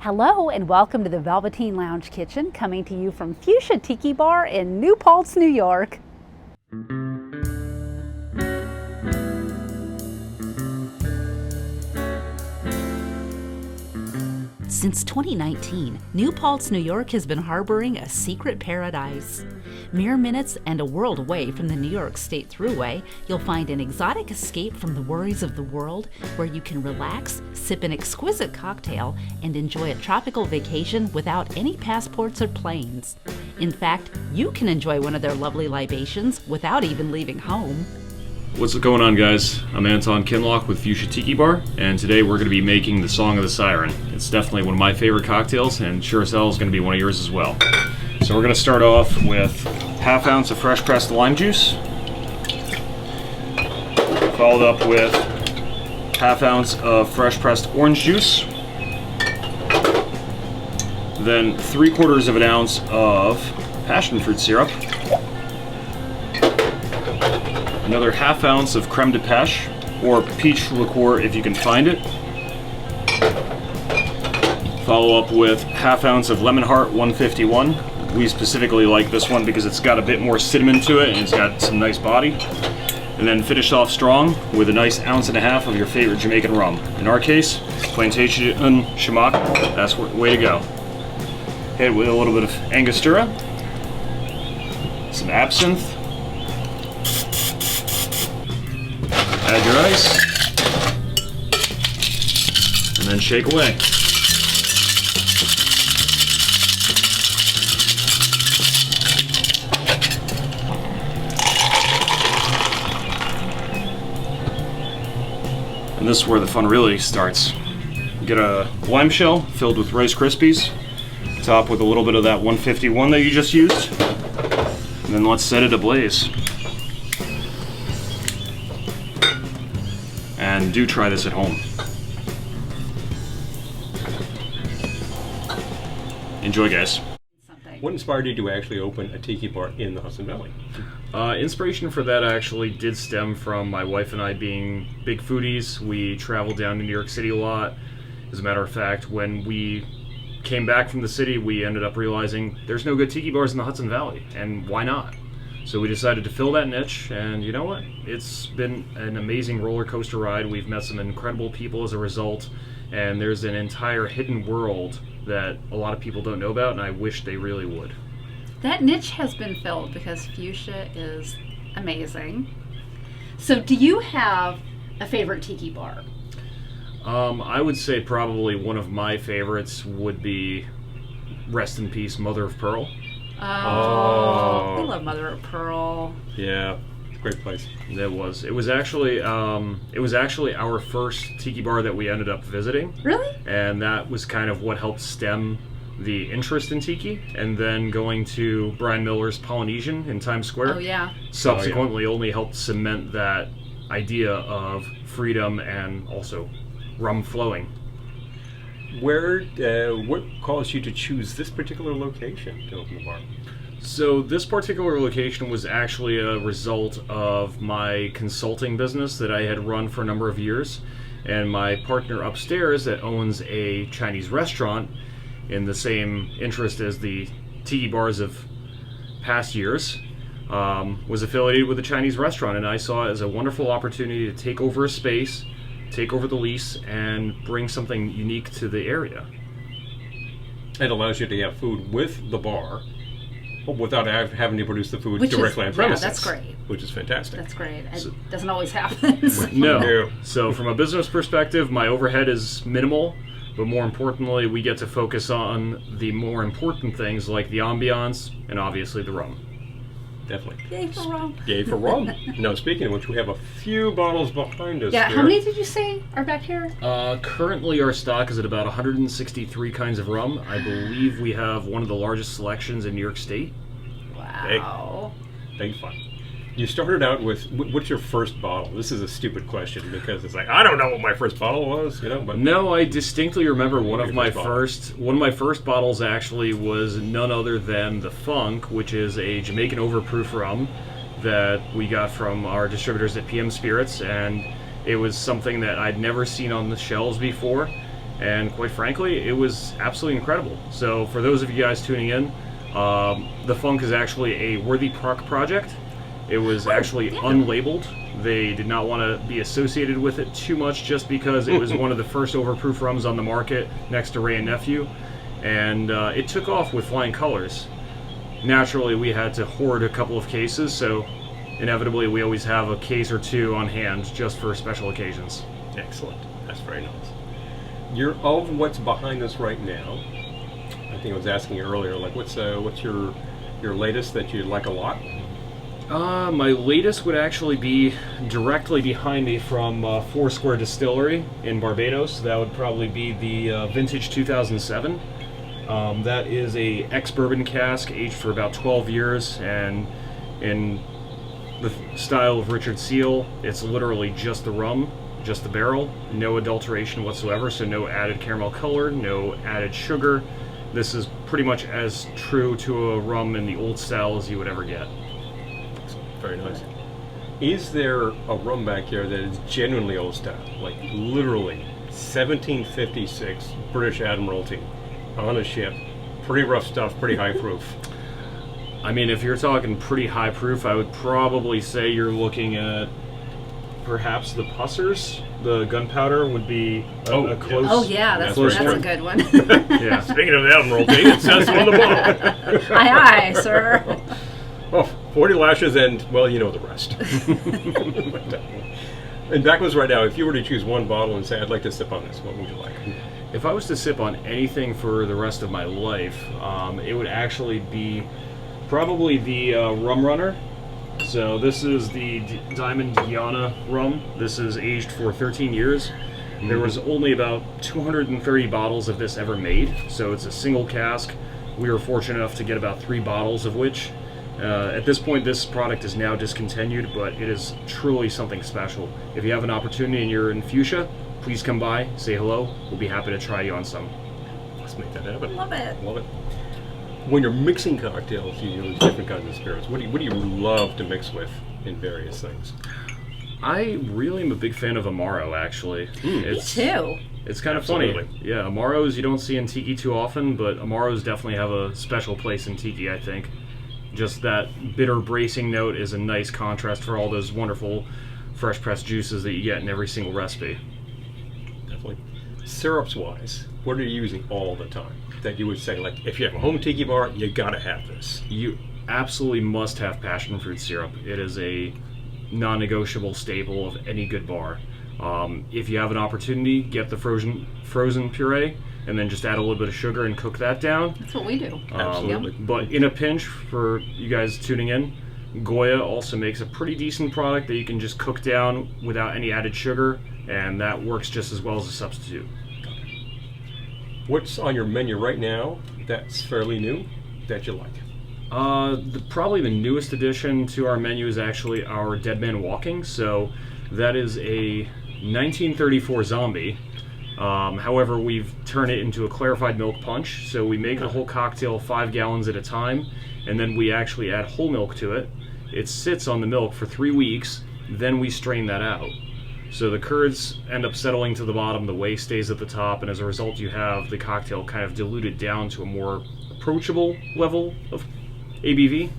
Hello and welcome to the Velveteen Lounge Kitchen, coming to you from Fuchsia Tiki Bar in New Paltz, New York. Since 2019, New Paltz, New York has been harboring a secret paradise. Mere minutes and a world away from the New York State Thruway, you'll find an exotic escape from the worries of the world where you can relax, sip an exquisite cocktail, and enjoy a tropical vacation without any passports or planes. In fact, you can enjoy one of their lovely libations without even leaving home. What's going on, guys? I'm Anton Kinlock with Fuchsia Tiki Bar, and today we're going to be making the Song of the Siren. It's definitely one of my favorite cocktails, and sure as hell is going to be one of yours as well. So we're going to start off with ½ ounce of fresh pressed lime juice, followed up with ½ ounce of fresh pressed orange juice, then 3/4 of an ounce of passion fruit syrup, another ½ ounce of creme de pêche, or peach liqueur if you can find it. Follow up with ½ ounce of Lemon Heart 151. We specifically like this one because it's got a bit more cinnamon to it and it's got some nice body. And then finish off strong with a nice 1.5 ounces of your favorite Jamaican rum. In our case, Plantation Shamak. That's the way to go. Hit it with a little bit of Angostura, some absinthe. Add your ice, and then shake away. And this is where the fun really starts. Get a lime shell filled with Rice Krispies, top with a little bit of that 151 that you just used, and then let's set it ablaze. And do try this at home. Enjoy, guys. What inspired you to actually open a tiki bar in the Hudson Valley? Inspiration for that actually did stem from my wife and I being big foodies. We traveled down to New York City a lot. As a matter of fact, when we came back from the city, we ended up realizing there's no good tiki bars in the Hudson Valley, and why not? So we decided to fill that niche, and you know what? It's been an amazing roller coaster ride. We've met some incredible people as a result, and there's an entire hidden world that a lot of people don't know about, and I wish they really would. That niche has been filled because Fuchsia is amazing. So do you have a favorite tiki bar? I would say probably one of my favorites would be, rest in peace, Mother of Pearl. Oh, we love Mother of Pearl. Yeah, great place. It was actually our first tiki bar that we ended up visiting. Really? And that was kind of what helped stem the interest in tiki. And then going to Brian Miller's Polynesian in Times Square. Oh yeah. Subsequently only helped cement that idea of freedom and also rum flowing. What caused you to choose this particular location to open the bar? So this particular location was actually a result of my consulting business that I had run for a number of years, and my partner upstairs that owns a Chinese restaurant in the same interest as the tiki bars of past years, was affiliated with a Chinese restaurant, and I saw it as a wonderful opportunity to take over a space, take over the lease, and bring something unique to the area. It allows you to have food with the bar, but without having to produce the food directly on premises. Yeah, that's great. Which is fantastic. That's great. It doesn't always happen. No. So from a business perspective, my overhead is minimal, but more importantly, we get to focus on the more important things like the ambiance and obviously the rum. Definitely. Yay for rum. Yay for rum. Now, speaking of which, we have a few bottles behind us. Yeah, here. how many did you say are back here? Currently our stock is at about 163 kinds of rum. I believe we have one of the largest selections in New York State. Wow. Big fun. You started out with, what's your first bottle? This is a stupid question because it's like, I don't know what my first bottle was, you know. But no, I distinctly remember one of my first bottles actually was none other than the Funk, which is a Jamaican overproof rum that we got from our distributors at PM Spirits, and it was something that I'd never seen on the shelves before. and quite frankly, it was absolutely incredible. So for those of you guys tuning in, the Funk is actually a worthy project. It was actually unlabeled. They did not want to be associated with it too much just because it was one of the first overproof rums on the market next to Ray and Nephew, and it took off with flying colors. Naturally, we had to hoard a couple of cases, so inevitably we always have a case or two on hand just for special occasions. Excellent. That's very nice. You're of what's behind us right now. I think I was asking you earlier, like what's your latest that you like a lot? My latest would actually be directly behind me from Foursquare Distillery in Barbados. That would probably be the vintage 2007. That is a ex-bourbon cask aged for about 12 years, and in the style of Richard Seal, it's literally just the rum, just the barrel, no adulteration whatsoever, so no added caramel color, no added sugar. This is pretty much as true to a rum in the old style as you would ever get. Very nice. Is there a rum back here that is genuinely old style, like literally 1756 British Admiralty on a ship, pretty rough stuff, pretty high proof? I mean, if you're talking pretty high proof, I would probably say you're looking at perhaps the Pussers. The gunpowder would be a close. Oh yeah, that's a good one. Yeah. Speaking of Admiralty, it says so on the bottle. Aye, aye, sir. Oh, 40 lashes and, well, you know the rest. And back was right now, if you were to choose one bottle and say, I'd like to sip on this, what would you like? If I was to sip on anything for the rest of my life, it would actually be probably the Rum Runner. So this is the Diamond Guyana rum. This is aged for 13 years. There was only about 230 bottles of this ever made, so it's a single cask. We were fortunate enough to get about 3 bottles of which. At this point, this product is now discontinued, but it is truly something special. If you have an opportunity and you're in Fuchsia, please come by, say hello. We'll be happy to try you on some. Let's make that happen. Love it. Love it. When you're mixing cocktails, you use different kinds of spirits. What do you love to mix with in various things? I really am a big fan of Amaro, actually. Me too. It's kind of Absolutely. funny. Yeah, Amaros you don't see in Tiki too often, but Amaros definitely have a special place in Tiki, I think. Just that bitter bracing note is a nice contrast for all those wonderful fresh pressed juices that you get in every single recipe. Definitely. Syrups-wise, what are you using all the time that you would say, like, if you have a home tiki bar, you gotta have this? You absolutely must have passion fruit syrup. It is a non-negotiable staple of any good bar. If you have an opportunity, get the frozen puree, and then just add a little bit of sugar and cook that down. That's what we do. Absolutely. But in a pinch, for you guys tuning in, Goya also makes a pretty decent product that you can just cook down without any added sugar, and that works just as well as a substitute. What's on your menu right now that's fairly new that you like? Probably the newest addition to our menu is actually our Dead Man Walking. So that is a 1934 zombie. However, we've turned it into a clarified milk punch. So we make the whole cocktail 5 gallons at a time, and then we actually add whole milk to it. It sits on the milk for 3 weeks, then we strain that out. So the curds end up settling to the bottom, the whey stays at the top, and as a result you have the cocktail kind of diluted down to a more approachable level of ABV.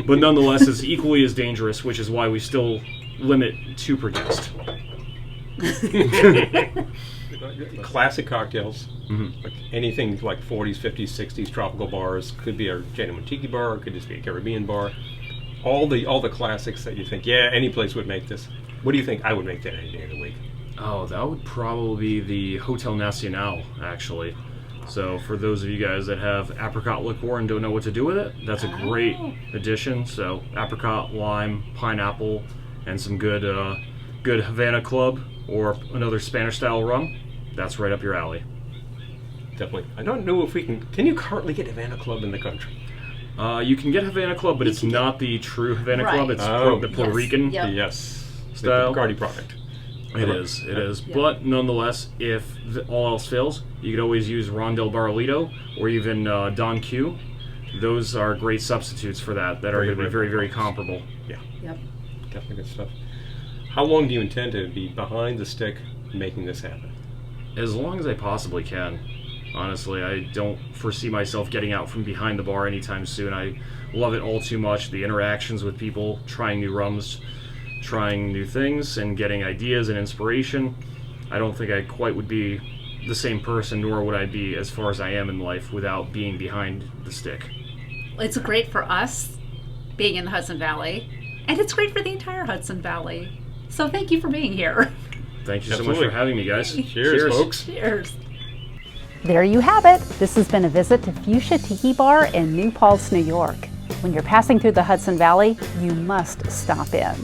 But nonetheless, it's equally as dangerous, which is why we still limit 2 per guest. Classic cocktails, like anything like 40s, 50s, 60s tropical bars. Could be a genuine tiki bar, or could just be a Caribbean bar. All the classics that you think, yeah, any place would make this. What do you think I would make that any day of the week? Oh, that would probably be the Hotel Nacional, actually. So for those of you guys that have apricot liqueur and don't know what to do with it, that's a great addition. So apricot, lime, pineapple, and some good Havana Club or another Spanish-style rum. That's right up your alley. Definitely. I don't know if we can you currently get Havana Club in the country? You can get Havana Club, but it's not the true Havana Club. It's the Puerto Rican style. The Bacardi product. It is. Yep. But nonetheless, if all else fails, you could always use Ron del Barolito or even Don Q. Those are great substitutes for that are going to be very, very comparable. Yeah. Yep. Definitely good stuff. How long do you intend to be behind the stick making this happen? As long as I possibly can. Honestly, I don't foresee myself getting out from behind the bar anytime soon. I love it all too much. The interactions with people, trying new rums, trying new things, and getting ideas and inspiration. I don't think I quite would be the same person, nor would I be as far as I am in life without being behind the stick. It's great for us being in the Hudson Valley, and it's great for the entire Hudson Valley. So thank you for being here. Thank you so Absolutely. much for having me, guys. Cheers, folks. Cheers. There you have it. This has been a visit to Fuchsia Tiki Bar in New Paltz, New York. When you're passing through the Hudson Valley, you must stop in.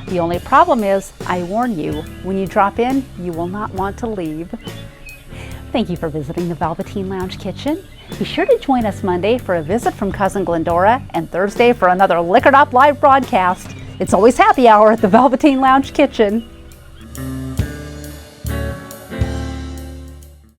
The only problem is, I warn you, when you drop in, you will not want to leave. Thank you for visiting the Velveteen Lounge Kitchen. Be sure to join us Monday for a visit from Cousin Glendora and Thursday for another Liquored Up live broadcast. It's always happy hour at the Velveteen Lounge Kitchen.